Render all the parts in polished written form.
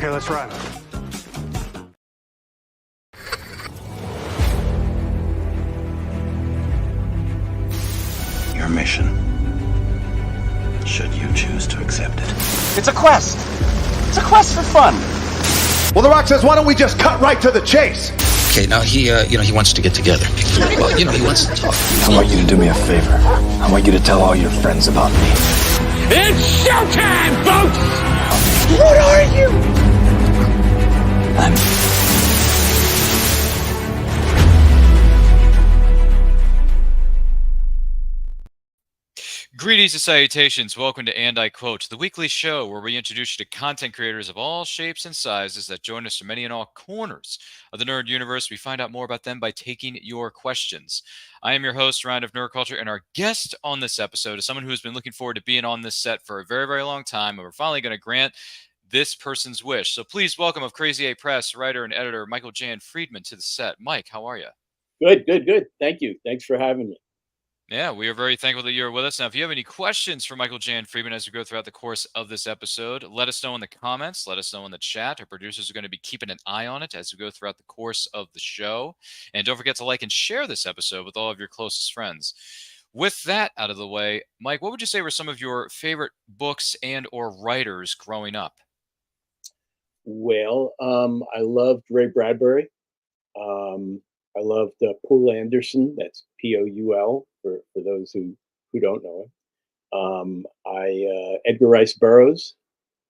Okay, let's run. Your mission, should you choose to accept it. It's a quest. It's a quest for fun. Well, The Rock says, why don't we just cut right to the chase? Okay, now he wants to get together. Well, he wants to talk. I want you to do me a favor. I want you to tell all your friends about me. It's showtime, folks! What are you? Greetings and salutations. Welcome to And I Quote, the weekly show where we introduce you to content creators of all shapes and sizes that join us from many and all corners of the nerd universe. We find out more about them by taking your questions. I am your host, Ryan of Nerd Culture, and our guest on this episode is someone who has been looking forward to being on this set for a very, very long time, and we're finally going to grant this person's wish. So please welcome of Crazy 8 Press writer and editor Michael Jan Friedman to the set. Mike, how are you? Good. Thank you. Thanks for having me. Yeah, we are very thankful that you're with us. Now, if you have any questions for Michael Jan Friedman as we go throughout the course of this episode, let us know in the comments. Let us know in the chat. Our producers are going to be keeping an eye on it as we go throughout the course of the show. And don't forget to like and share this episode with all of your closest friends. With that out of the way, Mike, what would you say were some of your favorite books and or writers growing up? Well, I loved Ray Bradbury. I loved Poul Anderson. That's Poul for those who don't know him. Edgar Rice Burroughs,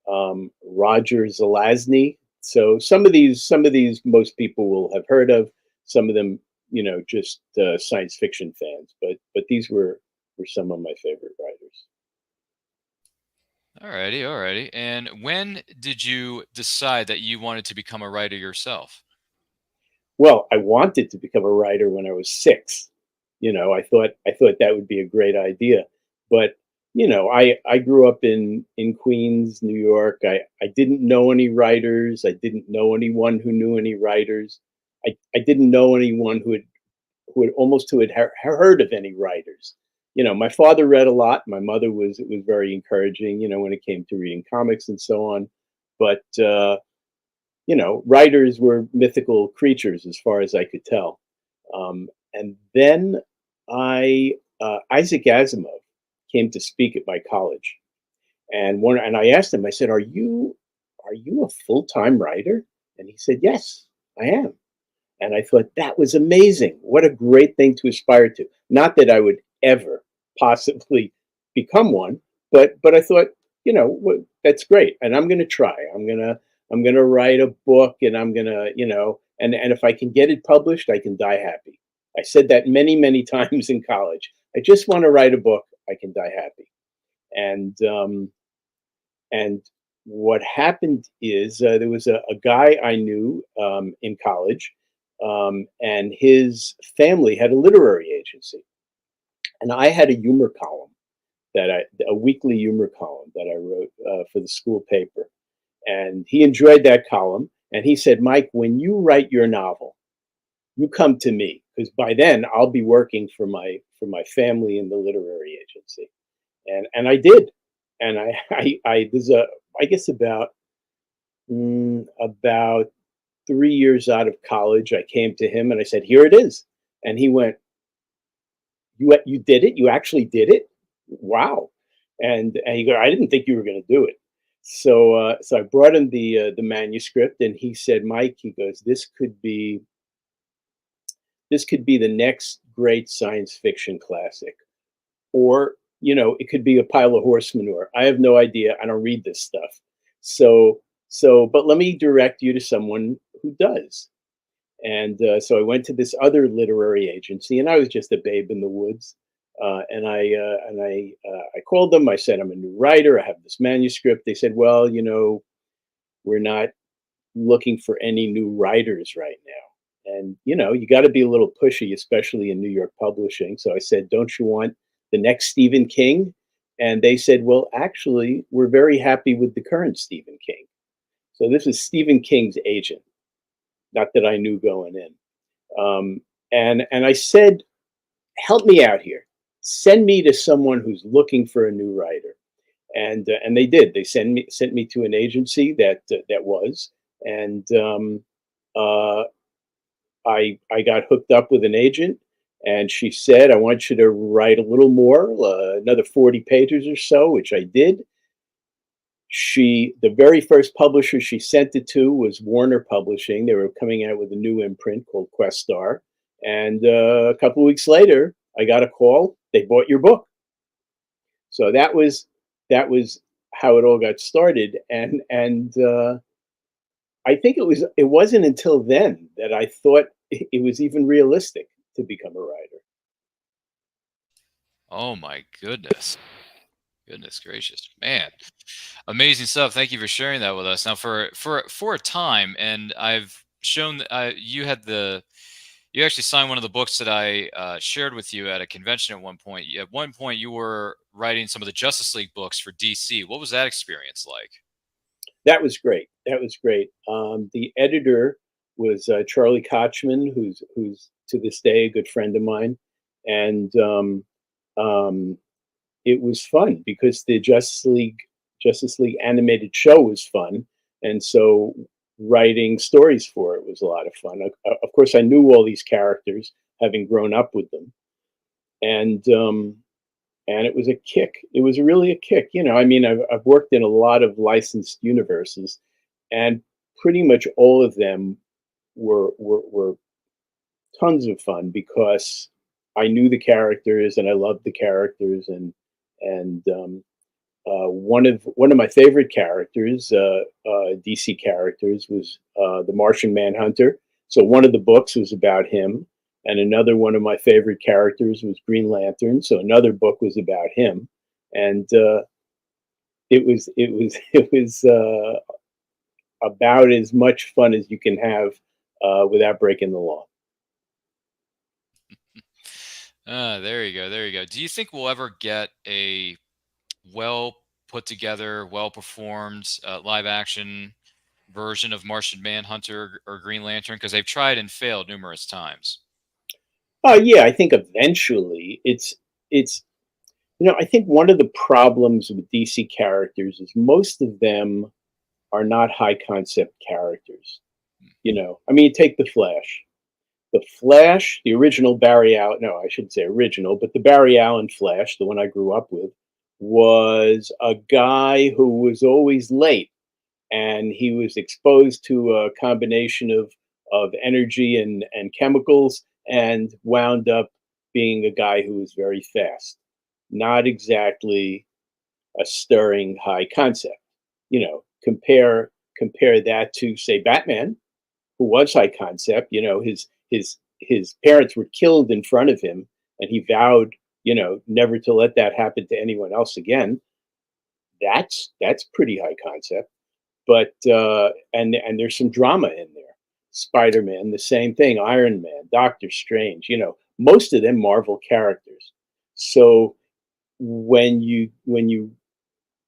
Roger Zelazny. So some of these most people will have heard of. Some of them, just science fiction fans. But these were some of my favorite writers. Alrighty. And when did you decide that you wanted to become a writer yourself? Well, I wanted to become a writer when I was 6. I thought that would be a great idea. But, I grew up in Queens, New York. I didn't know any writers. I didn't know anyone who knew any writers. I didn't know anyone who had heard of any writers. My father read a lot. My mother was very encouraging, when it came to reading comics and so on. But writers were mythical creatures as far as I could tell. And then Isaac Asimov came to speak at my college. And I asked him, I said, are you a full-time writer? And he said, yes, I am. And I thought that was amazing. What a great thing to aspire to. Not that I would ever possibly become one, but I thought, that's great. And I'm going to try. I'm going to write a book, and I'm going to, and if I can get it published, I can die happy. I said that many, many times in college. I just want to write a book. I can die happy. And what happened is there was a guy I knew in college, and his family had a literary agency. And I had a humor column a weekly humor column that I wrote for the school paper. And he enjoyed that column. And he said, Mike, when you write your novel, you come to me, because by then I'll be working for my family in the literary agency. And I did. And I guess about 3 years out of college, I came to him and I said, here it is. And he went, you did it? You actually did it? Wow. And he goes, I didn't think you were going to do it. So I brought him the manuscript, and he said, Mike, he goes, this could be the next great science fiction classic, or it could be a pile of horse manure. I have no idea. I don't read this stuff. But let me direct you to someone who does. And so I went to this other literary agency, and I was just a babe in the woods. And I called them. I said, I'm a new writer. I have this manuscript. They said, well, we're not looking for any new writers right now. And, you got to be a little pushy, especially in New York publishing. So I said, don't you want the next Stephen King? And they said, well, actually, we're very happy with the current Stephen King. So this is Stephen King's agent, not that I knew going in. And I said, help me out here. Send me to someone who's looking for a new writer. and they did. They sent me to an agency that was, and I got hooked up with an agent, and she said, "I want you to write a little more, another 40 pages or so," which I did. The very first publisher she sent it to was Warner Publishing. They were coming out with a new imprint called Questar, and a couple of weeks later, I got a call. They bought your book. So that was how it all got started, and I think it wasn't until then that I thought it was even realistic to become a writer. Oh my goodness. Goodness gracious, man, amazing stuff. Thank you for sharing that with us. Now, for a time, and I've shown that you actually signed one of the books that I shared with you at a convention at one point. At one point, you were writing some of the Justice League books for DC. What was that experience like? That was great. That was great. The editor was Charlie Kochman, who's to this day a good friend of mine, and it was fun because the Justice League animated show was fun, and so writing stories for it was a lot of fun. Of course, I knew all these characters, having grown up with them, and it was a kick. It was really a kick. I mean, I've worked in a lot of licensed universes, and pretty much all of them were tons of fun because I knew the characters and I loved the characters, and one of my favorite characters, DC characters, was the Martian Manhunter. So one of the books was about him, and another one of my favorite characters was Green Lantern. So another book was about him, and it was about as much fun as you can have without breaking the law. There you go. There you go. Do you think we'll ever get a well put together, well performed live action version of Martian Manhunter or Green Lantern? Because they've tried and failed numerous times. Oh yeah, I think eventually it's I think one of the problems with DC characters is most of them are not high concept characters. I mean, take the Flash. The Flash, the original Barry Allen, no, I shouldn't say original, but the Barry Allen Flash, the one I grew up with, was a guy who was always late, and he was exposed to a combination of energy and chemicals, and wound up being a guy who was very fast. Not exactly a stirring high concept. Compare that to, say, Batman, who was high concept. His parents were killed in front of him, and he vowed, never to let that happen to anyone else again. That's pretty high concept, but and there's some drama in there. Spider-Man, the same thing. Iron Man, Doctor Strange. Most of them Marvel characters. So when you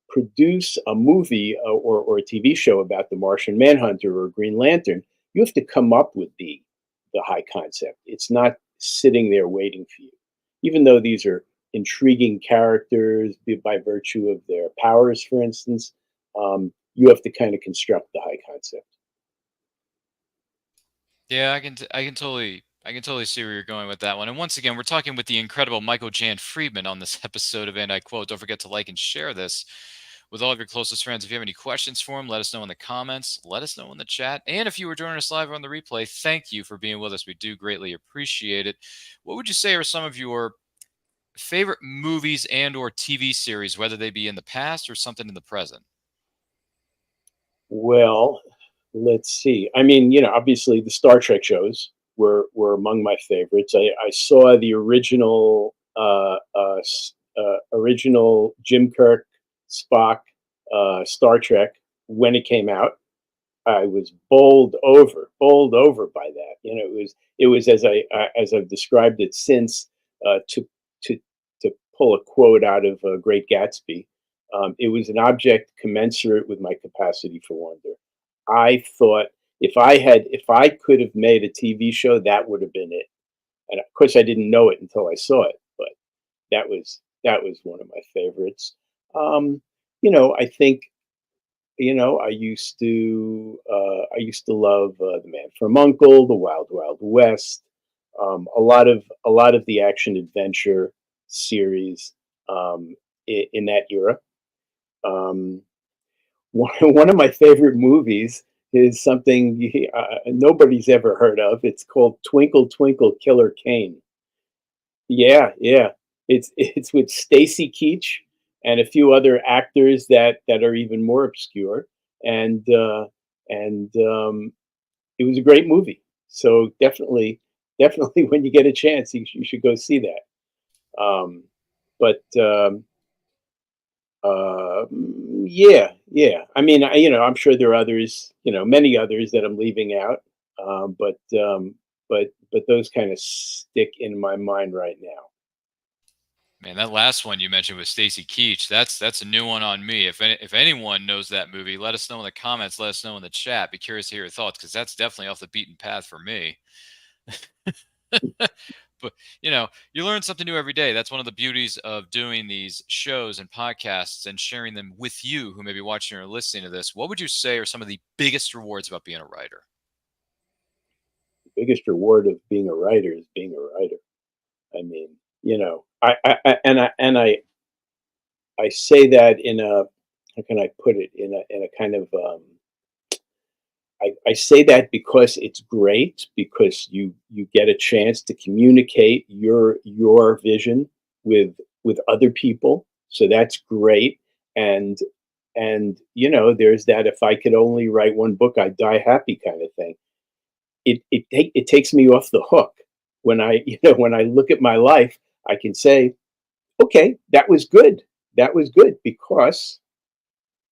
produce a movie or a TV show about the Martian Manhunter or Green Lantern, you have to come up with the high concept. It's not sitting there waiting for you. Even though these are intriguing characters by virtue of their powers, for instance, you have to kind of construct the high concept. Yeah, I can totally see where you're going with that one. And once again, we're talking with the incredible Michael Jan Friedman on this episode of And I Quote. Don't forget to like and share this with all of your closest friends. If you have any questions for him, let us know in the comments. Let us know in the chat. And if you were joining us live on the replay, thank you for being with us. We do greatly appreciate it. What would you say are some of your favorite movies and or TV series, whether they be in the past or something in the present? Well, let's see. I mean, obviously the Star Trek shows were among my favorites. I saw the original original Jim Kirk Spock Star Trek when it came out. I was bowled over by that. It was as I've described it since, to pull a quote out of Great Gatsby. It was an object commensurate with my capacity for wonder. I thought if I could have made a TV show, that would have been it. And of course, I didn't know it until I saw it, but that was one of my favorites. I think, I used to love The Man from Uncle, The Wild Wild West, a lot of the action adventure series in that era. Um, one of my favorite movies is something nobody's ever heard of. It's called Twinkle Twinkle Killer Kane. Yeah, yeah. It's with Stacy Keach and a few other actors that are even more obscure, and it was a great movie. So definitely, when you get a chance, you should go see that. But yeah, yeah. I mean, I'm sure there are others, many others that I'm leaving out, but those kind of stick in my mind right now. Man, that last one you mentioned with Stacy Keach, that's a new one on me. If anyone knows that movie, let us know in the comments. Let us know in the chat. Be curious to hear your thoughts because that's definitely off the beaten path for me. But you learn something new every day. That's one of the beauties of doing these shows and podcasts and sharing them with you who may be watching or listening to this. What would you say are some of the biggest rewards about being a writer? The biggest reward of being a writer is being a writer. I mean, I say that in a, how can I put it, in a kind of, I say that because it's great, because you get a chance to communicate your vision with other people. So that's great. And there's that, if I could only write one book, I'd die happy kind of thing. It takes me off the hook. When I when I look at my life, I can say, okay, that was good. That was good because,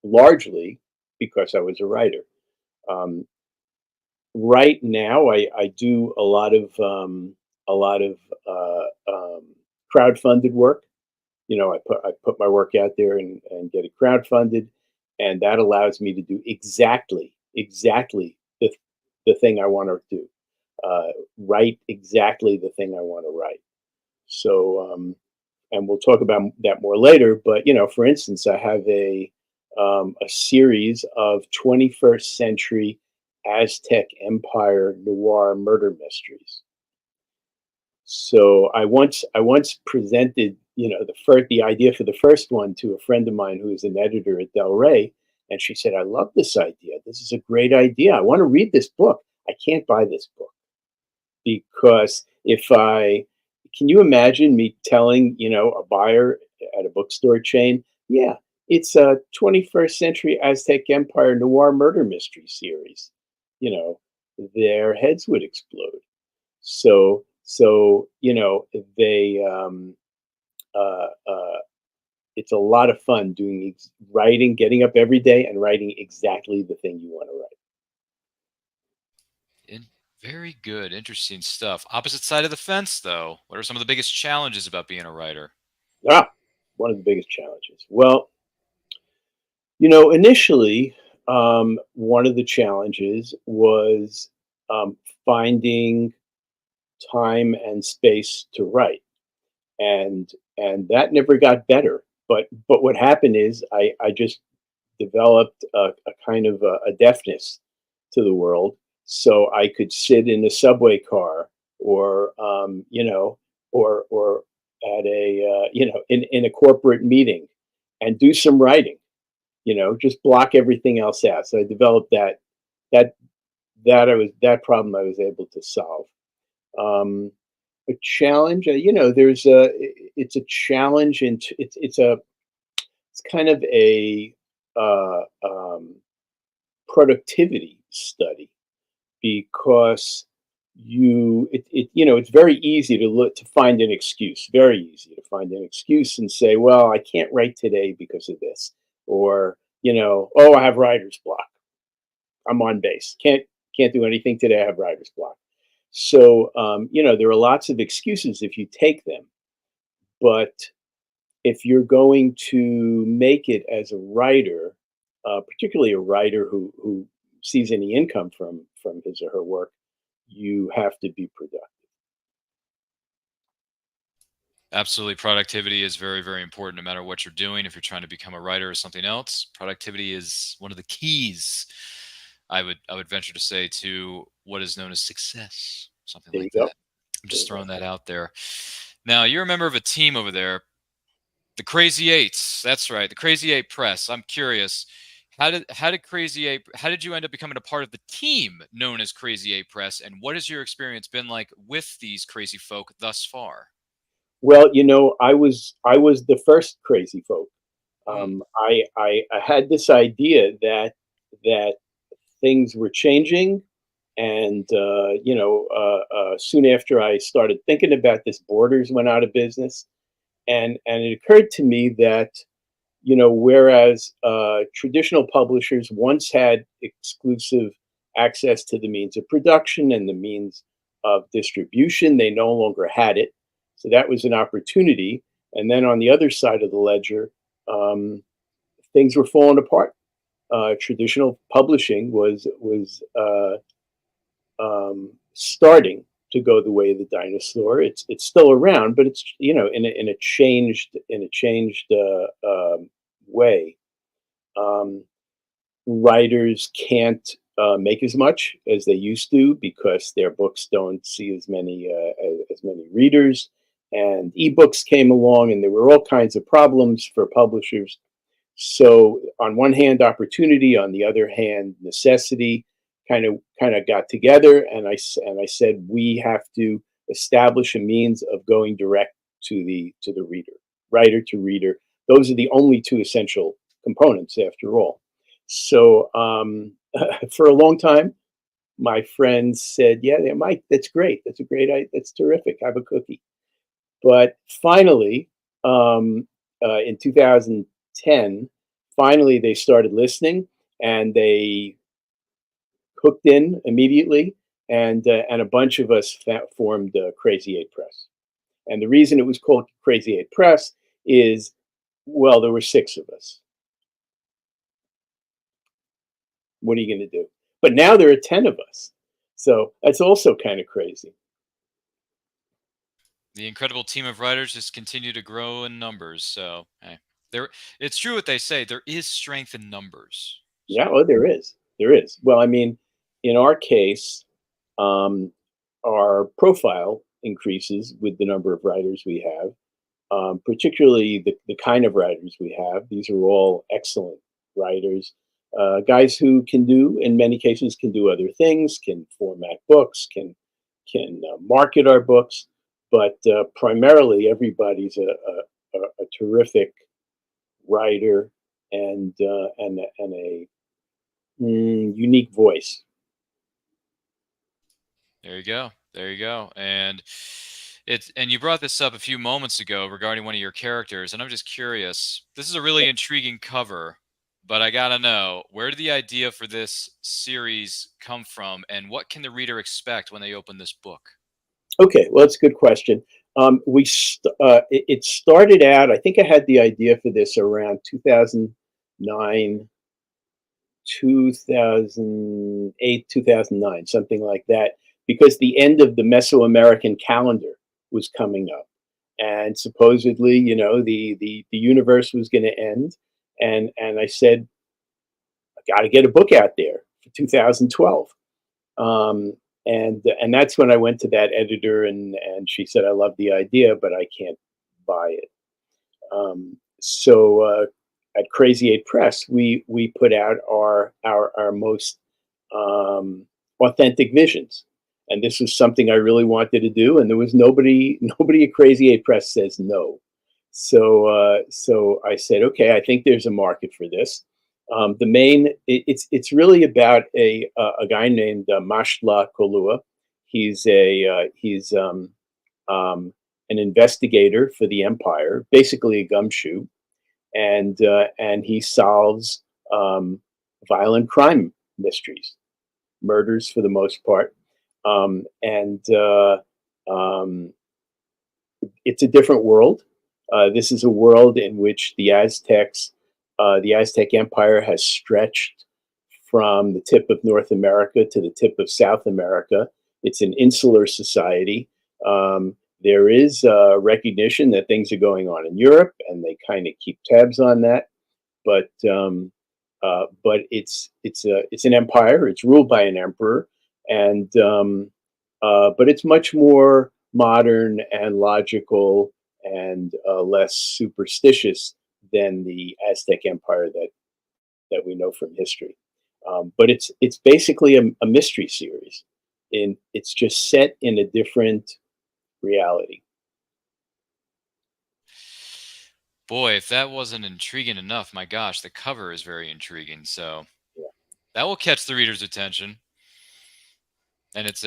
largely, because I was a writer. Um, right now, I do a lot of crowdfunded work. I put my work out there and get it crowdfunded, and that allows me to do exactly the thing I want to do. Write exactly the thing I want to write. So, and we'll talk about that more later. But for instance, I have a series of 21st century Aztec Empire noir murder mysteries. So I once presented the idea for the first one to a friend of mine who is an editor at Del Rey, and she said, "I love this idea. This is a great idea. I want to read this book. I can't buy this book because if I can you imagine me telling a buyer at a bookstore chain, yeah, it's a 21st century Aztec Empire noir murder mystery series. You know, their heads would explode. So they uh, uh, it's a lot of fun doing writing, getting up every day and writing exactly the thing you want to write. In, very good, interesting stuff. Opposite side of the fence, though. What are some of the biggest challenges about being a writer? Ah, one of the biggest challenges. Well, initially, one of the challenges was finding time and space to write, and that never got better. But what happened is I just developed a kind of a deafness to the world, so I could sit in a subway car or or at a in a corporate meeting and do some writing. Just block everything else out. So I developed that that problem I was able to solve. A challenge, there's a it's a challenge, and it's kind of a uh, um, productivity study because it's very easy to look to find an excuse. Very easy to find an excuse and say, well, I can't write today because of this, or oh, I have writer's block. I'm on base. Can't do anything today. I have writer's block. So there are lots of excuses if you take them, but if you're going to make it as a writer, particularly a writer who sees any income from his or her work, you have to be productive. Absolutely. Productivity is very, very important no matter what you're doing. If you're trying to become a writer or something else, productivity is one of the keys, I would venture to say, to what is known as success, something There you like go. that. I'm just throwing that out there. Now, you're a member of a team over there, the Crazy Eights. That's right, the Crazy Eight Press. I'm curious, how did Crazy Eight? How did you end up becoming a part of the team known as Crazy Eight Press? And what has your experience been like with these crazy folk thus far? Well, I was the first crazy folk. Hmm. I had this idea that things were changing, and soon after I started thinking about this, Borders went out of business, and it occurred to me that whereas traditional publishers once had exclusive access to the means of production and the means of distribution, they no longer had it. So that was an opportunity. And then on the other side of the ledger, um, things were falling apart. Traditional publishing was starting to go the way of the dinosaur. It's still around, but it's in a changed way. Um, Writers can't make as much as they used to because their books don't see as many readers. And ebooks came along, and there were all kinds of problems for publishers. So, on one hand, opportunity; on the other hand, necessity kind of got together, and I said we have to establish a means of going direct to the reader, writer to reader. Those are the only two essential components, after all. So, for a long time, my friends said, "Yeah, yeah, Mike, that's great. That's terrific. Have a cookie." But finally, in 2010, finally they started listening, and they hooked in immediately, and a bunch of us formed Crazy Eight Press. And the reason it was called Crazy Eight Press is, well, there were six of us. What are you going to do? But now there are 10 of us. So that's also kind of crazy. The incredible team of writers just continue to grow in numbers. So, hey, there, it's true what they say. There is strength in numbers. Yeah, So, oh, there is. There is. Well, I mean, in our case, um, our profile increases with the number of writers we have, particularly the kind of writers we have. These are all excellent writers, guys who can do, in many cases, can do other things, can format books, can market our books, but primarily everybody's a terrific writer and a unique voice. there you go. There you go. And you brought this up a few moments ago regarding one of your characters, and I'm just curious. This is a really intriguing cover, but I gotta know, where did the idea for this series come from, and what can the reader expect when they open this book? Okay, well, it's a good question. It started out. I think I had the idea for this around 2009, 2008, 2009, something like that, because the end of the Mesoamerican calendar was coming up, and supposedly, the universe was going to end, and I said, I got to get a book out there for 2012. And that's when I went to that editor, and she said, I love the idea, but I can't buy it. So at Crazy Eight Press, we put out our most authentic visions, and this was something I really wanted to do, and there was nobody at Crazy Eight Press says no. So I said, okay, I think there's a market for this. It's really about a guy named Mashtla Kolua. He's an investigator for the Empire, basically a gumshoe, and he solves violent crime mysteries, murders for the most part, and it's a different world. This is a world in which the Aztec Empire has stretched from the tip of North America to the tip of South America. It's an insular society. There is recognition that things are going on in Europe, and they kind of keep tabs on that. But it's an empire. It's ruled by an emperor, and but it's much more modern and logical and less superstitious than the Aztec Empire that we know from history. But it's basically a mystery series. It's just set in a different reality. Boy, if that wasn't intriguing enough, my gosh, the cover is very intriguing. So Yeah. that will catch the reader's attention. And it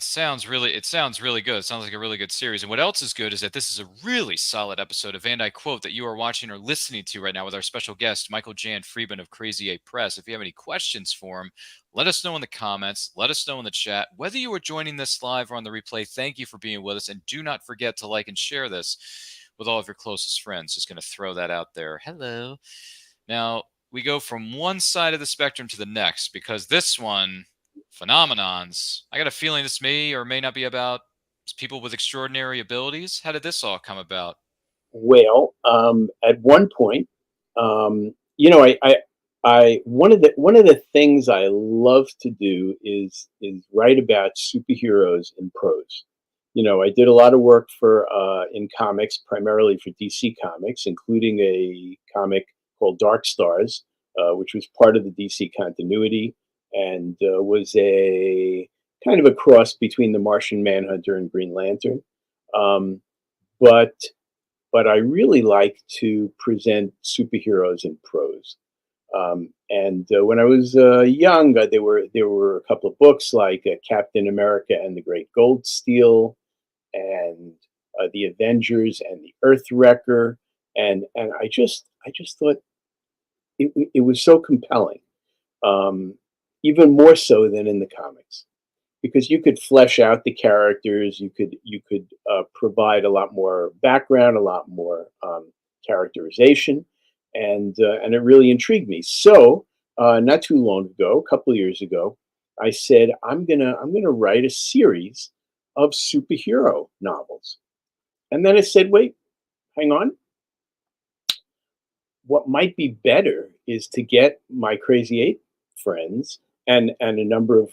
sounds really good. It sounds like a really good series. And what else is good is that this is a really solid episode of And I Quote that you are watching or listening to right now with our special guest, Michael Jan Friedman of Crazy 8 Press. If you have any questions for him, let us know in the comments. Let us know in the chat. Whether you are joining this live or on the replay, thank you for being with us. And do not forget to like and share this with all of your closest friends. Just going to throw that out there. Hello. Now, we go from one side of the spectrum to the next because this one, Phenomenons, I got a feeling this may or may not be about people with extraordinary abilities. How did this all come about? Well, at one point, I one of the things I love to do is write about superheroes in prose. I did a lot of work for in comics, primarily for DC Comics, including a comic called Darkstars, which was part of the DC continuity and was a kind of a cross between the Martian Manhunter and Green Lantern. But I really like to present superheroes in prose. And when I was young, there were a couple of books like Captain America and the Great Gold Steel, and the Avengers and the Earthwrecker, and I just thought it was so compelling, even more so than in the comics, because you could flesh out the characters, you could provide a lot more background, a lot more characterization, and it really intrigued me. So not too long ago, a couple of years ago, I said I'm gonna write a series of superhero novels, and then I said, wait, hang on. What might be better is to get my Crazy Eight friends and a number of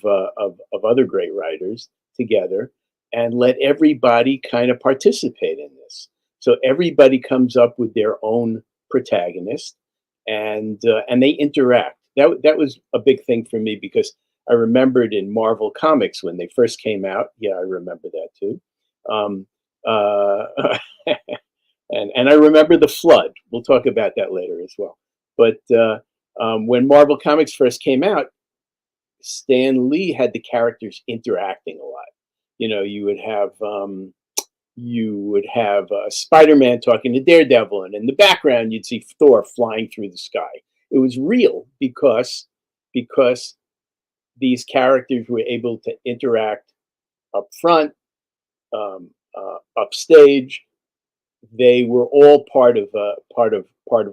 other great writers together and let everybody kind of participate in this. So everybody comes up with their own protagonist, and they interact. That was a big thing for me because I remembered in Marvel Comics when they first came out. Yeah, I remember that too. And I remember the Flood. We'll talk about that later as well. But when Marvel Comics first came out, Stan Lee had the characters interacting a lot. You would have Spider-Man talking to Daredevil, and in the background you'd see Thor flying through the sky. It was real because these characters were able to interact up front, upstage. They were all part of a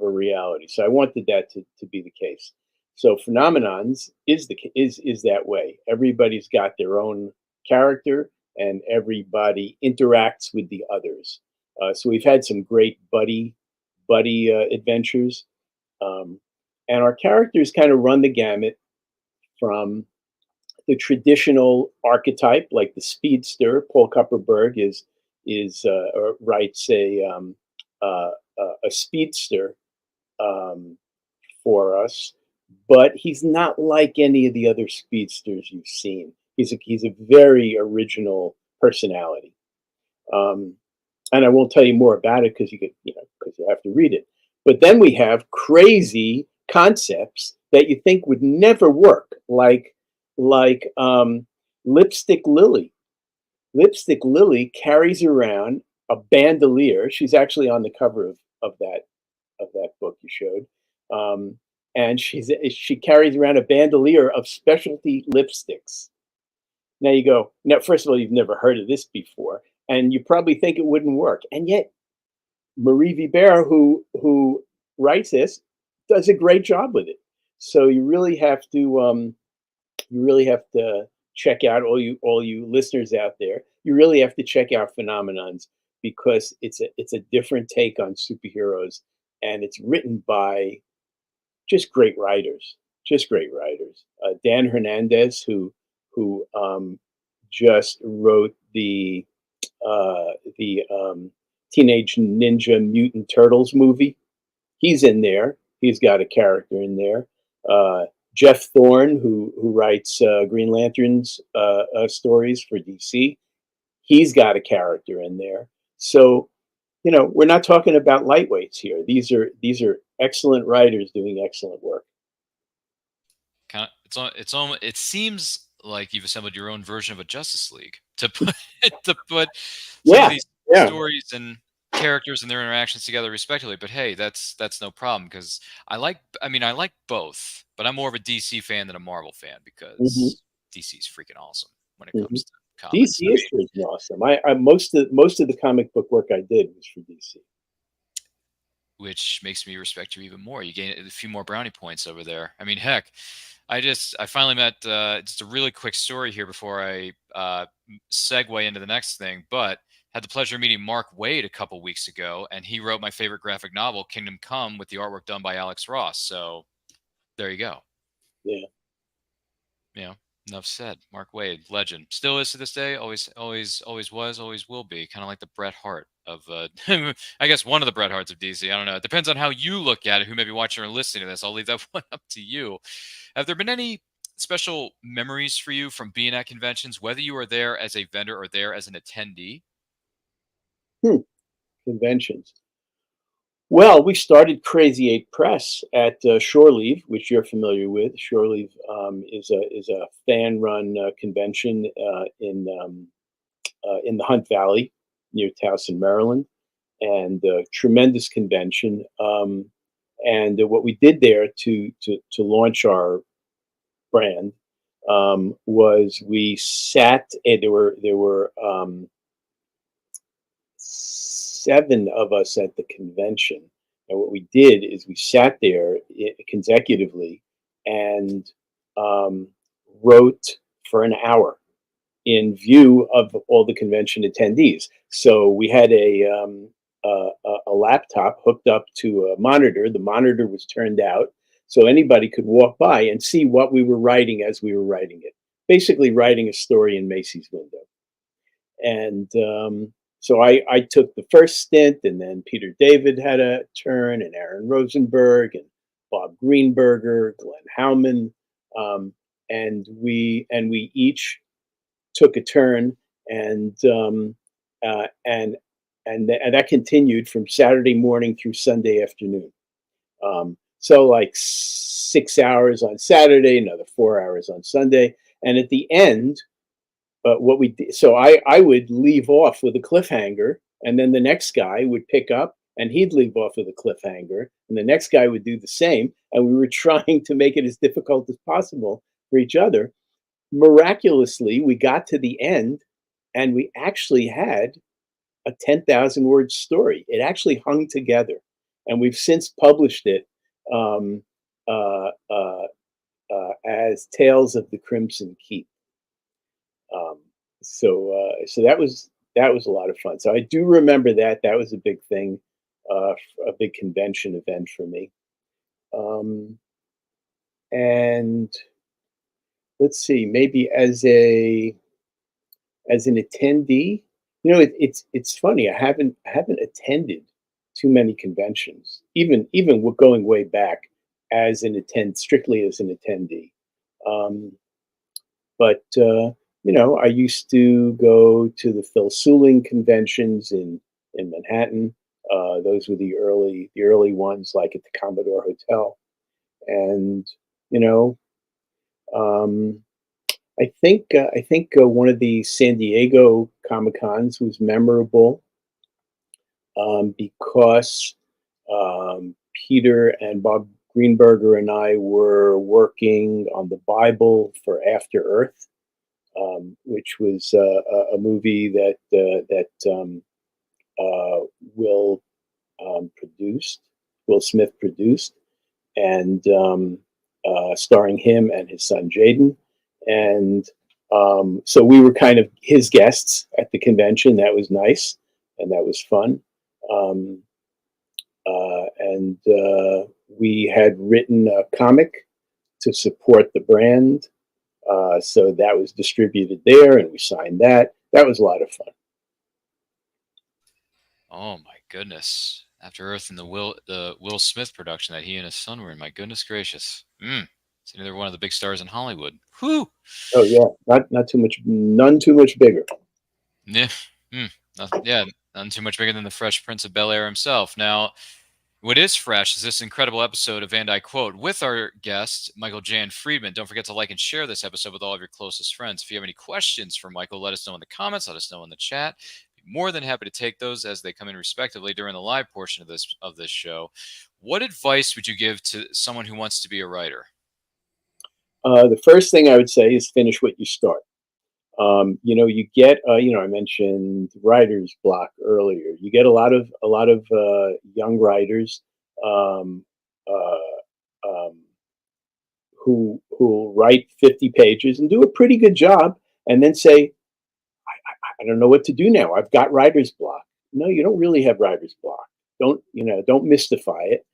reality. So I wanted that to be the case. So Phenomenons is that way. Everybody's got their own character, and everybody interacts with the others. So we've had some great buddy adventures, and our characters kind of run the gamut from the traditional archetype, like the speedster. Paul Kupperberg writes a speedster for us, but he's not like any of the other speedsters you've seen. He's a very original personality, and I won't tell you more about it because you have to read it. But then we have crazy concepts that you think would never work, like Lipstick Lily. Lipstick Lily carries around a bandolier. She's actually on the cover of that book you showed, and she carries around a bandolier of specialty lipsticks. Now you go, first of all, you've never heard of this before, and you probably think it wouldn't work, and yet Marie Vibert, who writes this, does a great job with it. So you really have to check out, all you listeners out there, you really have to check out Phenomenons because it's a different take on superheroes, and it's written by just great writers, just great writers. Dan Hernandez, who just wrote the Teenage Ninja Mutant Turtles movie. He's in there. He's got a character in there. Jeff Thorne, who writes Green Lantern's stories for DC, he's got a character in there. So, we're not talking about lightweights here. These are excellent writers doing excellent work. It seems like you've assembled your own version of a Justice League to put some of these stories and characters and their interactions together respectively. But hey, that's no problem because I like both, but I'm more of a DC fan than a Marvel fan because DC's freaking awesome when it comes to comics. DC is freaking awesome. I most of the comic book work I did was for DC, which makes me respect you even more. You gain a few more brownie points over there. I mean, heck, I finally met just a really quick story here before I segue into the next thing, but had the pleasure of meeting Mark Waid a couple weeks ago, and he wrote my favorite graphic novel, Kingdom Come, with the artwork done by Alex Ross. So there you go. Yeah. Enough said. Mark Waid, legend, still is to this day. Always was, always will be. Kind of like the Bret Hart of, I guess one of the Bret Harts of DC. I don't know. It depends on how you look at it. Who may be watching or listening to this. I'll leave that one up to you. Have there been any special memories for you from being at conventions, whether you were there as a vendor or there as an attendee? Conventions. Well, we started Crazy 8 Press at Shore Leave, which you're familiar with. Shore Leave is a fan-run convention in the Hunt Valley near Towson, Maryland, and a tremendous convention. And what we did there to launch our brand was we sat. There were 7 of us at the convention, and what we did is we sat there consecutively and wrote for an hour in view of all the convention attendees. So we had a laptop hooked up to a monitor. The monitor was turned out so anybody could walk by and see what we were writing as we were writing it. Basically, writing a story in Macy's window. And so I took the first stint, and then Peter David had a turn, and Aaron Rosenberg, and Bob Greenberger, Glenn Howman, and we each took a turn, and that continued from Saturday morning through Sunday afternoon. So like 6 hours on Saturday, another 4 hours on Sunday, and at the end. What we did, so I would leave off with a cliffhanger, and then the next guy would pick up and he'd leave off with a cliffhanger, and the next guy would do the same. And we were trying to make it as difficult as possible for each other. Miraculously, we got to the end and we actually had a 10,000 word story. It actually hung together, and we've since published it as Tales of the Crimson Keep. So that was a lot of fun. So I do remember that. That was a big thing, a big convention event for me. And let's see, maybe as an attendee, it's funny. I haven't attended too many conventions, even going way back strictly as an attendee. But I used to go to the Phil Suling conventions in Manhattan. Those were the early ones, like at the Commodore Hotel. And I think one of the San Diego Comic Cons was memorable because Peter and Bob Greenberger and I were working on the Bible for After Earth, which was a movie that Will Smith produced, and starring him and his son Jaden. And So we were kind of his guests at the convention. That was nice, and that was fun. Um, and we had written a comic to support the brand. So that was distributed there, and we signed that. That was a lot of fun. Oh my goodness! After Earth and the Will Smith production that he and his son were in. My goodness gracious! So they're one of the big stars in Hollywood. Whew. Oh yeah, not too much, none too much bigger. Yeah. Yeah. None too much bigger than the Fresh Prince of Bel-Air himself. Now, what is fresh is this incredible episode of And I Quote with our guest, Michael Jan Friedman. Don't forget to like and share this episode with all of your closest friends. If you have any questions for Michael, let us know in the comments. Let us know in the chat. Be more than happy to take those as they come in respectively during the live portion of this show. What advice would you give to someone who wants to be a writer? The first thing I would say is finish what you start. You get, I mentioned writer's block earlier. You get a lot of young writers um, uh, who write 50 pages and do a pretty good job, and then say, I don't know what to do now. I've got writer's block. No, you don't really have writer's block. Don't mystify it.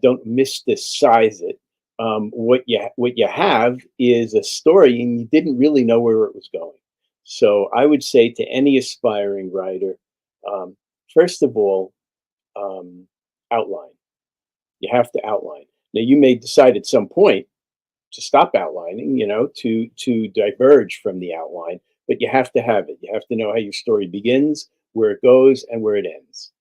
Don't mysticize it. What you have is a story, and you didn't really know where it was going. So I would say to any aspiring writer, first of all, outline. You have to outline. Now you may decide at some point to stop outlining, to diverge from the outline, but you have to have it. You have to know how your story begins, where it goes, and where it ends.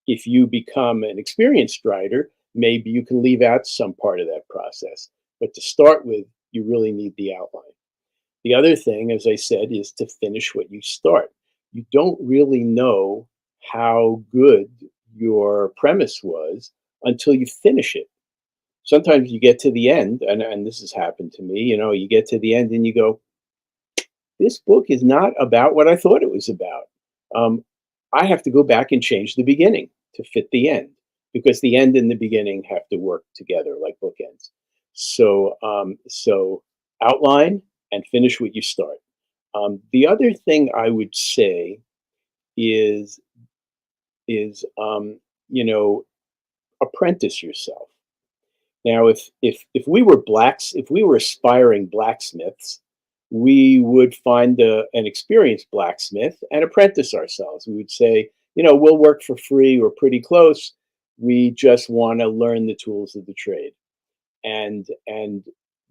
If you become an experienced writer, maybe you can leave out some part of that process. But to start with, you really need the outline. The other thing, as I said, is to finish what you start. You don't really know how good your premise was until you finish it. Sometimes you get to the end, and this has happened to me, you get to the end and you go, this book is not about what I thought it was about. I have to go back and change the beginning to fit the end, because the end and the beginning have to work together like bookends. So outline and finish what you start. The other thing I would say is apprentice yourself. Now, if we were aspiring blacksmiths, we would find an experienced blacksmith and apprentice ourselves. We would say, we'll work for free or pretty close. We just want to learn the tools of the trade. And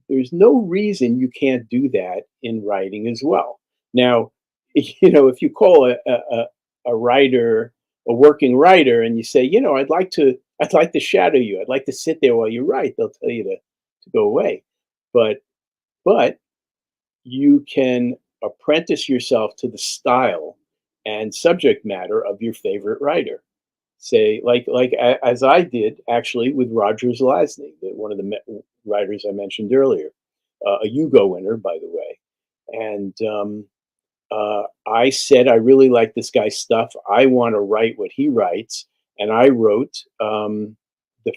there's no reason you can't do that in writing as well. Now, if you call a writer, a working writer, and you say, I'd like to shadow you. I'd like to sit there while you write. They'll tell you to go away. But you can apprentice yourself to the style and subject matter of your favorite writer. Say, like as I did actually with Roger Zelazny, one of the writers I mentioned earlier, a Hugo winner, by the way. And I said, I really like this guy's stuff. I want to write what he writes. And I wrote the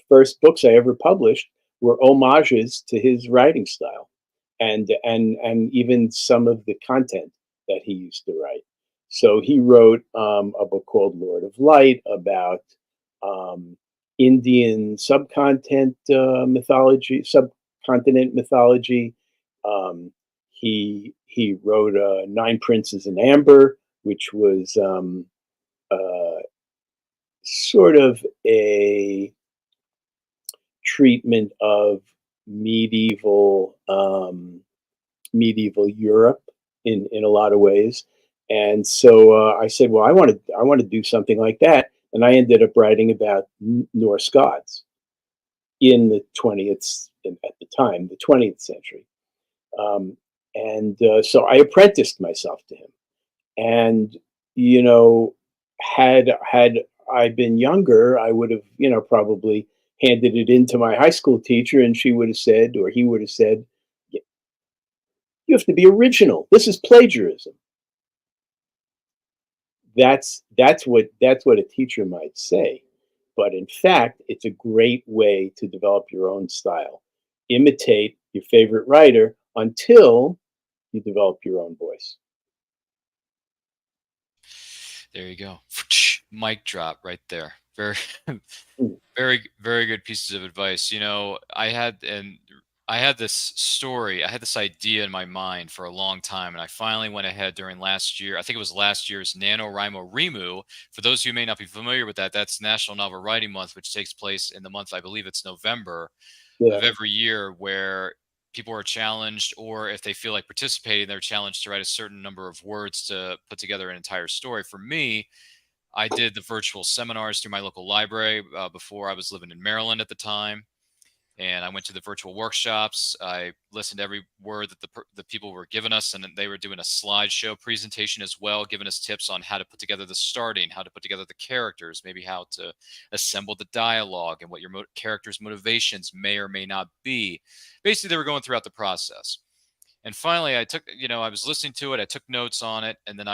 first books I ever published were homages to his writing style, and even some of the content that he used to write. So he wrote a book called Lord of Light about Indian subcontinent mythology. He wrote Nine Princes in Amber, which was sort of a treatment of medieval Europe in a lot of ways. And so I said, well, I want to do something like that. And I ended up writing about Norse gods in the 20th, at the time, the 20th century. So I apprenticed myself to him. And, had I been younger, I would have, probably handed it in to my high school teacher, and she would have said, or he would have said, you have to be original. This is plagiarism. That's what a teacher might say. But in fact, it's a great way to develop your own style. Imitate your favorite writer until you develop your own voice. There you go. Mic drop right there. Very, Mm. very good pieces of advice. You know, I had this story, I had this idea in my mind for a long time, and I finally went ahead during last year. I think it was last year's NaNoWriMo Remu. For those of you who may not be familiar with that, that's National Novel Writing Month, which takes place in the month, I believe it's November Yeah. of every year, where people are challenged, or if they feel like participating, they're challenged to write a certain number of words to put together an entire story. For me, I did the virtual seminars through my local library before I was living in Maryland at the time. And I went to the virtual workshops. I listened to every word that the people were giving us, and they were doing a slideshow presentation as well, giving us tips on how to put together the starting, how to put together the characters, maybe how to assemble the dialogue, and what your characters' motivations may or may not be. Basically, they were going throughout the process. And finally, I was listening to it, I took notes on it, and then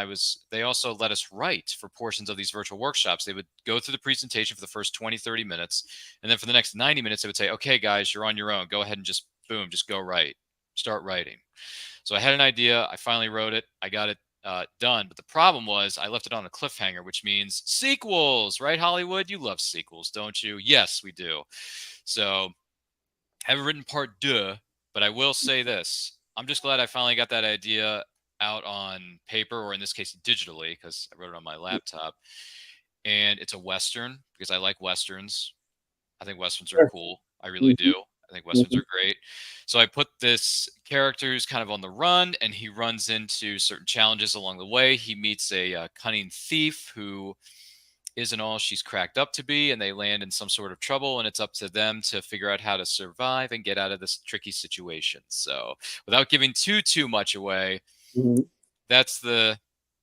they also let us write for portions of these virtual workshops. They would go through the presentation for the first 20, 30 minutes. And then for the next 90 minutes, they would say, okay, guys, you're on your own. Go ahead and just go write, start writing. So I had an idea. I finally wrote it. I got it done. But the problem was I left it on a cliffhanger, which means sequels, right, Hollywood? You love sequels, don't you? Yes, we do. So I haven't written part 2, but I will say this. I'm just glad I finally got that idea out on paper, or in this case, digitally, because I wrote it on my laptop. And it's a Western, because I like Westerns. I think Westerns are cool. I really do. I think Westerns are great. So I put this character who's kind of on the run, and he runs into certain challenges along the way. He meets a cunning thief who isn't all she's cracked up to be, and they land in some sort of trouble, and it's up to them to figure out how to survive and get out of this tricky situation. So without giving too much away, that's the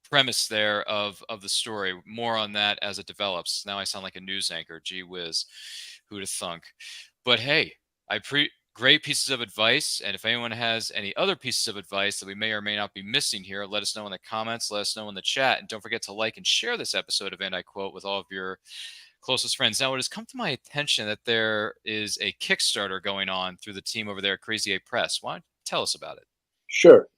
premise there of the story. More on that as it develops. Now I sound like a news anchor. Gee whiz, who'd have thunk? But hey, great pieces of advice. And if anyone has any other pieces of advice that we may or may not be missing here, let us know in the comments, let us know in the chat. And don't forget to like and share this episode of And I Quote with all of your closest friends. Now, it has come to my attention that there is a Kickstarter going on through the team over there at Crazy 8 Press. Why don't you tell us about it? Sure.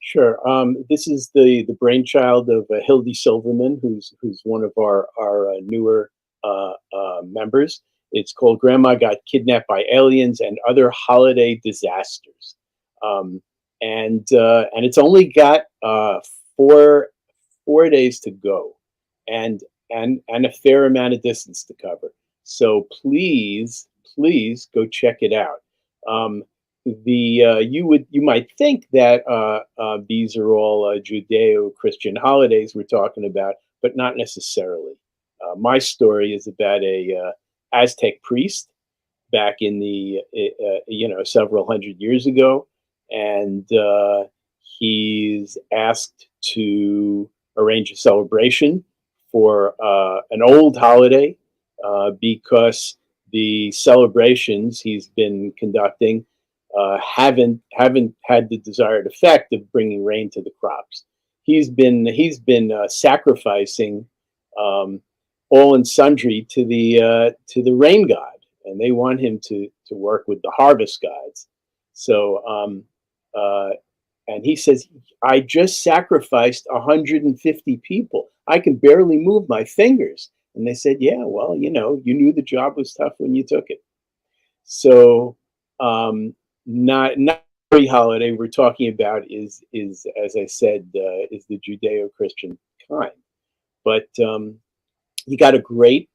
This is the brainchild of Hildy Silverman, who's one of our newer members. It's called Grandma Got Kidnapped by Aliens and Other Holiday Disasters. And it's only got 4 days to go, and a fair amount of distance to cover. So please go check it out. You might think that these are all Judeo-Christian holidays we're talking about, but not necessarily. My story is about a Aztec priest back in the several hundred years ago, and he's asked to arrange a celebration for an old holiday because the celebrations he's been conducting haven't had the desired effect of bringing rain to the crops. He's been sacrificing all and sundry to the rain god, and they want him to work with the harvest gods. So and he says, I just sacrificed 150 people. I can barely move my fingers. And they said, yeah, well, you knew the job was tough when you took it. So not every holiday we're talking about is as I said, is the Judeo-Christian kind. But you got a great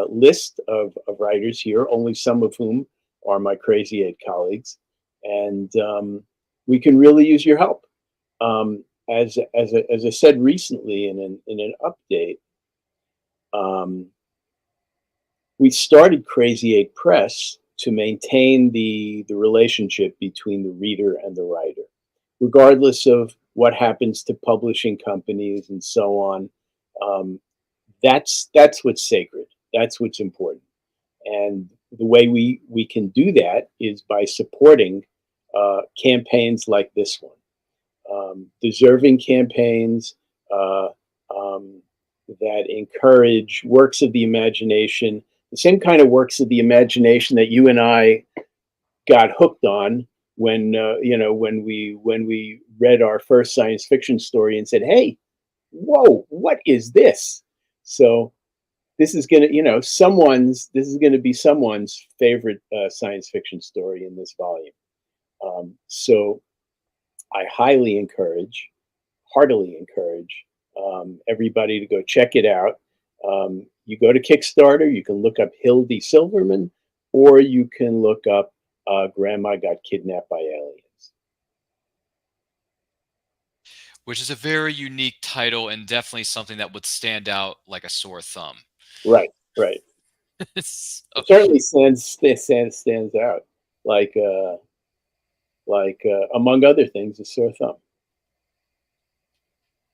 list of writers here, only some of whom are my Crazy 8 colleagues, and we can really use your help. As I said recently in an update, we started Crazy 8 Press to maintain the relationship between the reader and the writer, regardless of what happens to publishing companies and so on. That's what's sacred. That's what's important. And the way we can do that is by supporting campaigns like this one, deserving campaigns that encourage works of the imagination, the same kind of works of the imagination that you and I got hooked on when when we read our first science fiction story and said, "Hey, whoa, what is this?" So this is gonna, this is gonna be someone's favorite science fiction story in this volume. So I heartily encourage everybody to go check it out. You go to Kickstarter, you can look up Hildy Silverman, or you can look up Grandma Got Kidnapped by Aliens. Which is a very unique title and definitely something that would stand out like a sore thumb. Right, right. So- It certainly stands out like among other things, a sore thumb.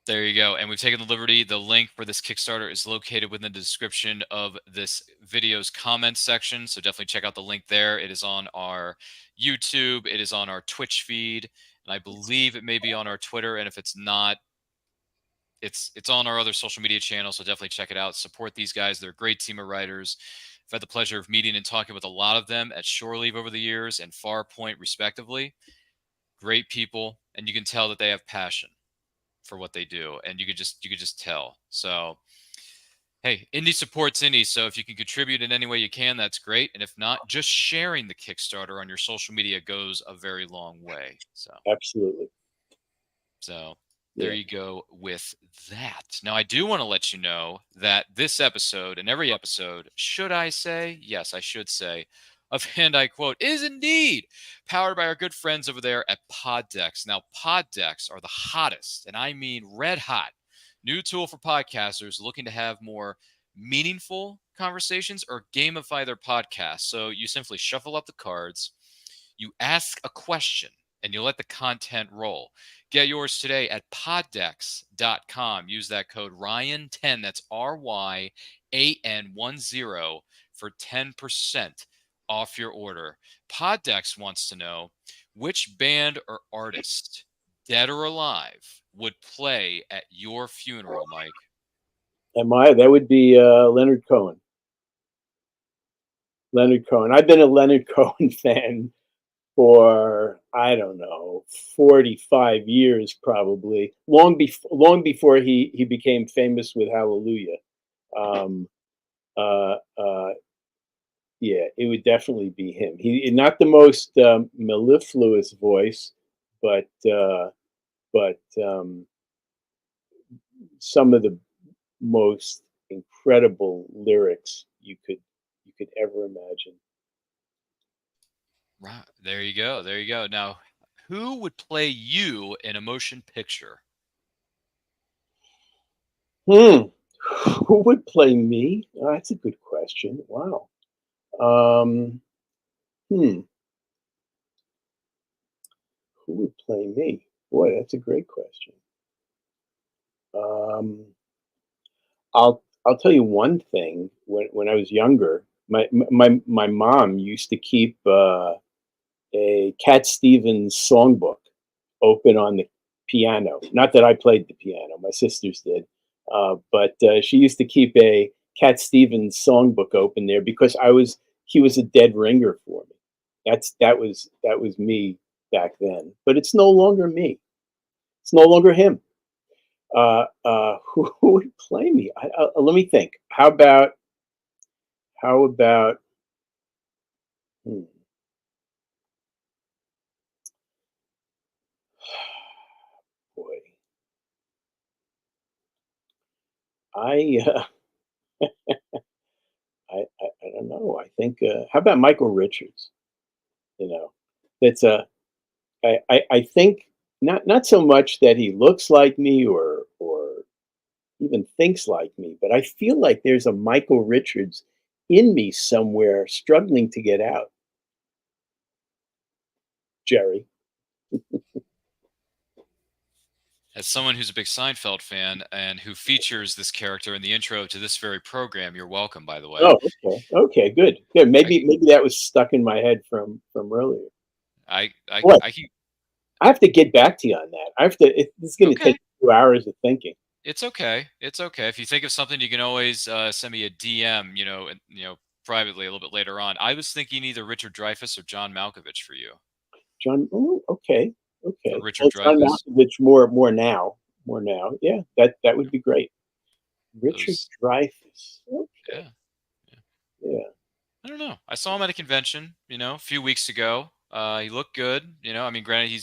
There you go. And we've taken the liberty. The link for this Kickstarter is located within the description of this video's comments section. So definitely check out the link there. It is on our YouTube. It is on our Twitch feed. And I believe it may be on our Twitter. And if it's not, it's on our other social media channels. So definitely check it out. Support these guys. They're a great team of writers. I've had the pleasure of meeting and talking with a lot of them at Shore Leave over the years and Farpoint, respectively. Great people. And you can tell that they have passion for what they do, and you could just tell. So hey, indie supports indie, so if you can contribute in any way you can, that's great. And if not, just sharing the Kickstarter on your social media goes a very long way. So Absolutely. so there you go with that. Now, I do want to let you know that this episode and every episode, should I say, yes, I should say, of And I Quote, is indeed powered by our good friends over there at Poddex. Now, Poddex are the hottest, and I mean red hot, new tool for podcasters looking to have more meaningful conversations or gamify their podcast. So you simply shuffle up the cards, you ask a question, and you let the content roll. Get yours today at poddex.com. Use that code Ryan10, that's RYAN10 for 10% off your order. Poddex wants to know which band or artist, dead or alive, would play at your funeral, Mike. That would be Leonard Cohen. Leonard Cohen. I've been a Leonard Cohen fan for, I don't know, 45 years probably, long before he became famous with Hallelujah. Yeah, it would definitely be him. He not the most mellifluous voice, but some of the most incredible lyrics you could ever imagine. Right. There you go. There you go. Now, who would play you in a motion picture? Who would play me? Oh, that's a good question. Wow. Who would play me? Boy, that's a great question. I'll tell you one thing. When I was younger, my mom used to keep a Cat Stevens songbook open on the piano. Not that I played the piano; my sisters did. But she used to keep a Cat Stevens songbook open there because he was a dead ringer for me. That was me back then. But it's no longer me. It's no longer him. Who would play me? Let me think. How about? Boy, I I don't know. I think how about Michael Richards? That's I think not so much that he looks like me or even thinks like me, but I feel like there's a Michael Richards in me somewhere struggling to get out. Jerry. As someone who's a big Seinfeld fan and who features this character in the intro to this very program, you're welcome, by the way. Oh, okay. Okay, good. Good. Maybe that was stuck in my head from earlier. I have to get back to you on that. This is going to take 2 hours of thinking. It's okay. It's okay. If you think of something, you can always send me a DM, privately a little bit later on. I was thinking either Richard Dreyfuss or John Malkovich for you. John. Oh, okay, Or okay. Richard Well, John Dreyfuss. Malkovich more now. Yeah, that would be great. Richard Those, Dreyfuss. Okay, yeah. yeah. I don't know. I saw him at a convention, a few weeks ago. He looked good. I mean, granted,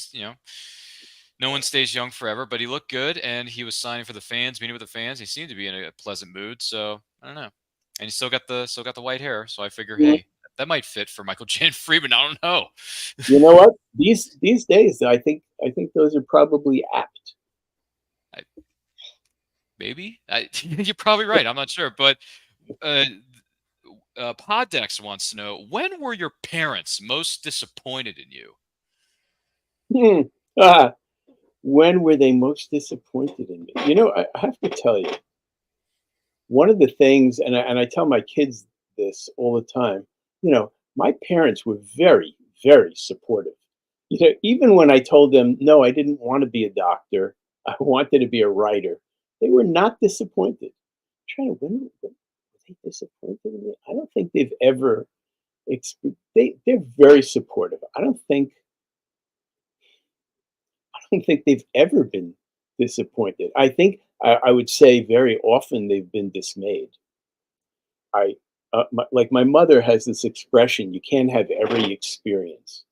no one stays young forever, but he looked good, and he was signing for the fans, meeting with the fans. He seemed to be in a pleasant mood. So I don't know. And he still got the white hair. So I figure, You hey, that might fit for Michael Jan Friedman. I don't know. know what? These days, I think those are probably apt. Maybe you're probably right. I'm not sure, but uh, Poddex wants to know, when were your parents most disappointed in you? Hmm. Ah, when were they most disappointed in me? I have to tell you, one of the things, and I tell my kids this all the time. My parents were very, very supportive. Even when I told them, no, I didn't want to be a doctor, I wanted to be a writer, they were not disappointed. Trying to were they disappointed in me? I don't think they've ever. They're very supportive. I don't think they've ever been disappointed. I think I would say very often they've been dismayed. I like my mother has this expression: "You can't have every experience."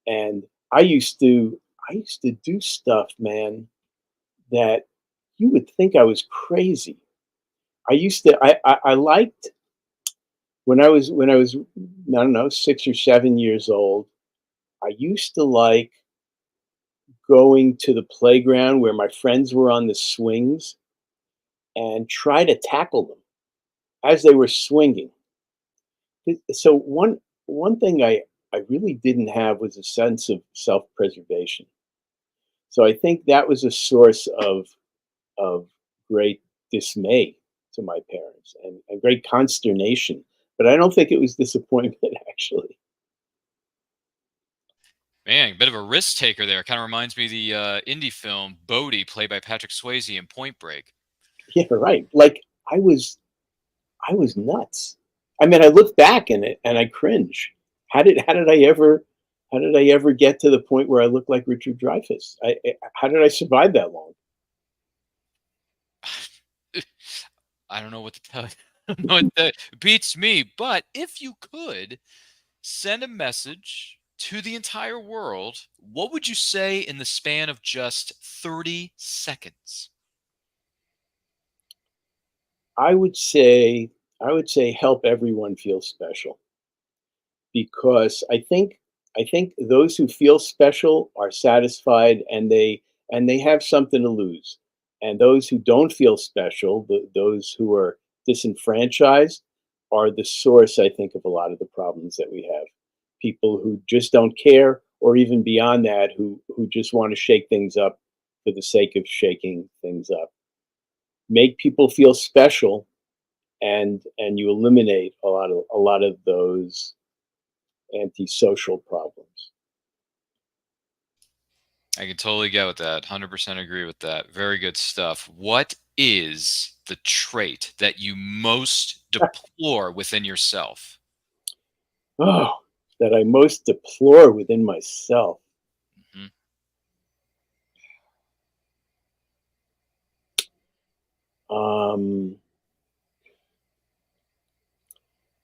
And I used to do stuff, man, that you would think I was crazy. I liked when I was I don't know 6 or 7 years old. I used to like going to the playground where my friends were on the swings and try to tackle them as they were swinging. So one thing I really didn't have was a sense of self-preservation. So I think that was a source of great dismay to my parents and great consternation. But I don't think it was disappointment actually. Man, bit of a risk taker there. Kind of reminds me of the indie film Bodhi, played by Patrick Swayze in Point Break. Yeah, right. Like I was nuts. I mean, I look back in it and I cringe. How did I ever get to the point where I look like Richard Dreyfuss? How did I survive that long? I don't know what to tell you. I don't know what that beats me. But if you could send a message to the entire world, what would you say in the span of just 30 seconds? I would say help everyone feel special, because I think those who feel special are satisfied, and they have something to lose. And those who don't feel special, those who are disenfranchised, are the source, I think, of a lot of the problems that we have. People who just don't care, or even beyond that, who just want to shake things up for the sake of shaking things up. Make people feel special, and you eliminate a lot of those antisocial problems. I can totally get with that. 100% agree with that. Very good stuff. What is the trait that you most deplore within yourself? Oh, that I most deplore within myself. Mhm. Um,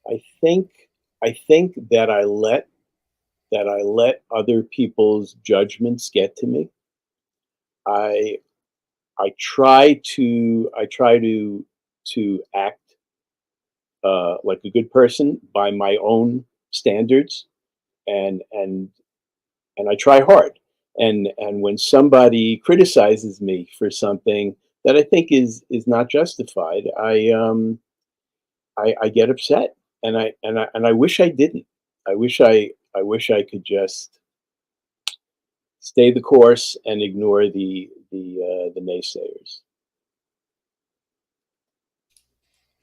I think that I let other people's judgments get to me. I I try to act like a good person by my own standards, and I try hard. And when somebody criticizes me for something that I think is not justified, I get upset, and I wish I didn't. I wish I could just stay the course and ignore the naysayers.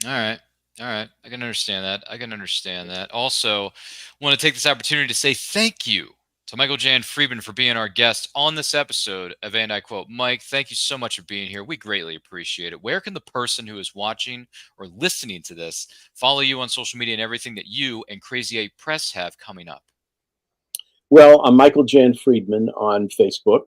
All right. All right. I can understand that. I can understand that. Also, want to take this opportunity to say thank you to Michael Jan Friedman for being our guest on this episode of And I Quote. Mike, thank you so much for being here. We greatly appreciate it. Where can the person who is watching or listening to this follow you on social media and everything that you and Crazy Eight Press have coming up? Well, I'm Michael Jan Friedman on Facebook.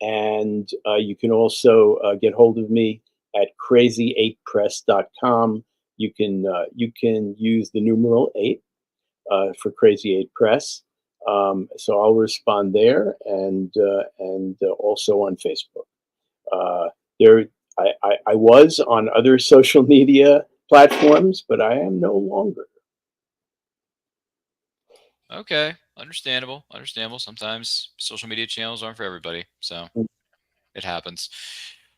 And you can also get hold of me at crazy8press.com. You can use the numeral 8 for Crazy 8 Press. So I'll respond there and also on Facebook. There, I was on other social media platforms, but I am no longer. Okay, understandable. Sometimes social media channels aren't for everybody, so it happens.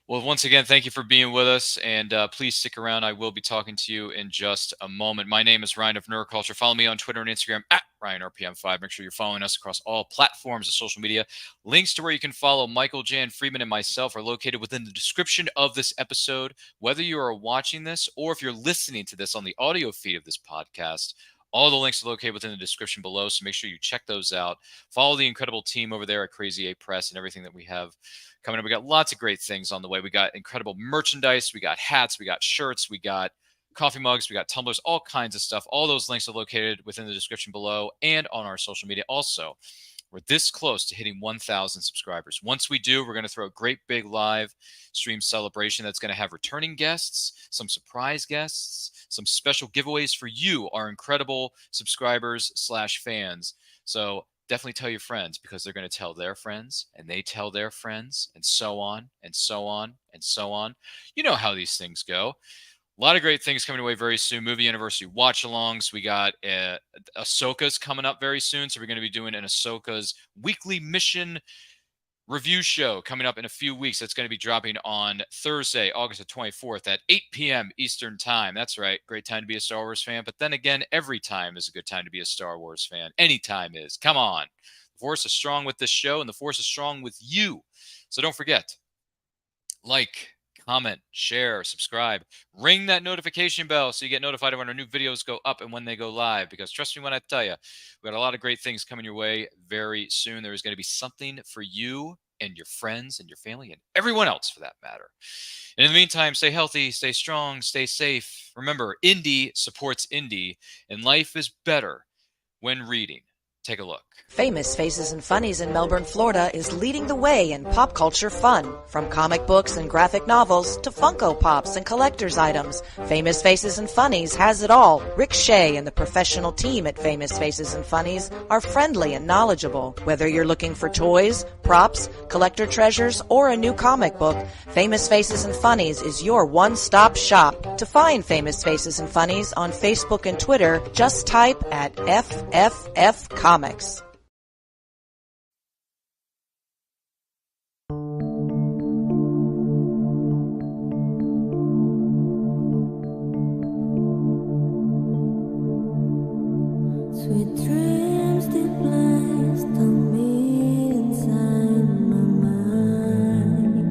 Well, once again, thank you for being with us, and please stick around. I will be talking to you in just a moment. My name is Ryan of Nerd Culture. Follow me on Twitter and Instagram at RyanRPM5. Make sure you're following us across all platforms of social media. Links to where you can follow Michael Jan Friedman and myself are located within the description of this episode. Whether you are watching this or if you're listening to this on the audio feed of this podcast, all the links are located within the description below, so make sure you check those out. Follow the incredible team over there at Crazy 8 Press and everything that we have coming up. We got lots of great things on the way. We got incredible merchandise. We got hats. We got shirts. We got coffee mugs. We got tumblers, all kinds of stuff. All those links are located within the description below and on our social media. Also, we're this close to hitting 1,000 subscribers. Once we do, we're going to throw a great big live stream celebration that's going to have returning guests, some surprise guests, some special giveaways for you, our incredible subscribers / fans. So definitely tell your friends, because they're going to tell their friends and they tell their friends, and so on and so on and so on. You know how these things go. A lot of great things coming away very soon. Movie Anniversary watch-alongs. We got Ahsoka's coming up very soon, so we're going to be doing an Ahsoka's weekly mission review show coming up in a few weeks. That's going to be dropping on Thursday, August the 24th at 8 p.m. Eastern Time. That's right. Great time to be a Star Wars fan. But then again, every time is a good time to be a Star Wars fan. Any time is. Come on. The Force is strong with this show, and the Force is strong with you. So don't forget, like, comment, share, subscribe, ring that notification bell so you get notified of when our new videos go up and when they go live, because trust me when I tell you, we got a lot of great things coming your way very soon. There is going to be something for you and your friends and your family and everyone else for that matter. And in the meantime, stay healthy, stay strong, stay safe. Remember, indie supports indie, and life is better when reading. Take a look. Famous Faces and Funnies in Melbourne, Florida is leading the way in pop culture fun. From comic books and graphic novels to Funko Pops and collector's items, Famous Faces and Funnies has it all. Rick Shea and the professional team at Famous Faces and Funnies are friendly and knowledgeable. Whether you're looking for toys, props, collector treasures, or a new comic book, Famous Faces and Funnies is your one-stop shop. To find Famous Faces and Funnies on Facebook and Twitter, just type at FFF Comics. Sweet dreams they placed on me inside my mind.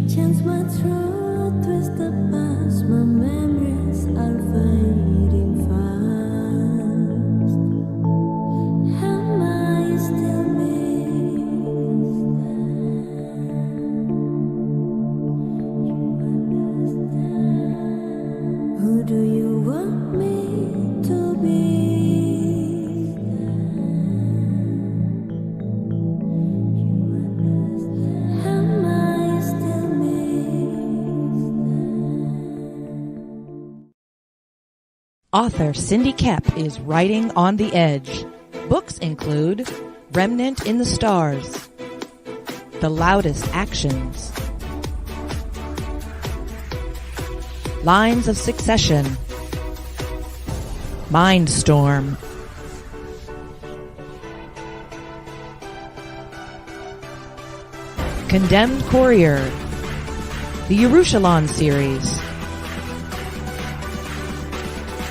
Chance my truth, twist the past, my memories are fading fast. Am I still missed? Who do you want me to be? Am I still missed? Author Cindy Kep is writing on the edge. Books include Remnant in the Stars, The Loudest Actions, Lines of Succession, Mindstorm, Condemned Courier, the Yerushalayim series,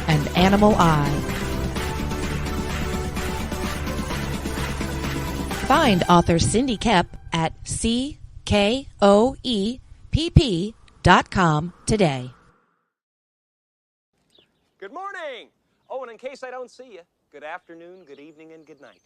and Animal Eye. Find author Cindy Kep at CKOEPP.com today. Good morning. Oh, and in case I don't see you, good afternoon, good evening, and good night.